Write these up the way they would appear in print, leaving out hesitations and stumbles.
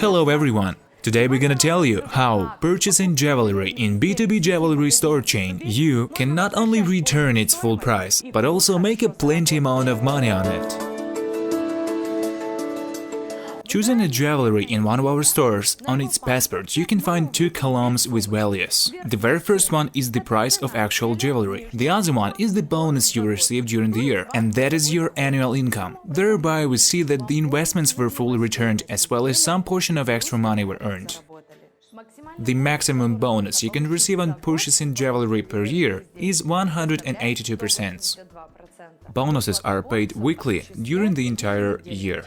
Hello everyone! Today we're gonna tell you how purchasing jewelry in B2B jewelry store chain, you can not only return its full price, but also make a plenty amount of money on it. Choosing a jewelry in one of our stores, on its passport you can find two columns with values. The very first one is the price of actual jewelry. The other one is the bonus you received during the year, and that is your annual income. Thereby we see that the investments were fully returned as well as some portion of extra money were earned. The maximum bonus you can receive on purchasing jewelry per year is 182%. Bonuses are paid weekly during the entire year.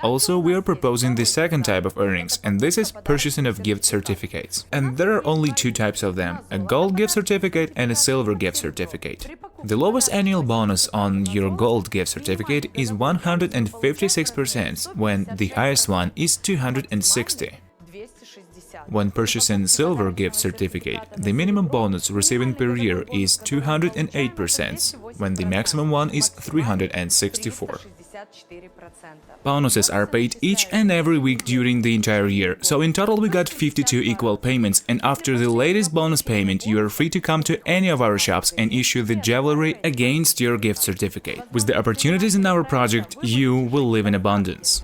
Also, we are proposing the second type of earnings, and this is purchasing of gift certificates. And there are only two types of them, a gold gift certificate and a silver gift certificate. The lowest annual bonus on your gold gift certificate is 156%, when the highest one is 260%. When purchasing silver gift certificate, the minimum bonus received per year is 208%, when the maximum one is 364%. Bonuses are paid each and every week during the entire year, so in total we got 52 equal payments, and after the latest bonus payment you are free to come to any of our shops and issue the jewelry against your gift certificate. With the opportunities in our project, you will live in abundance.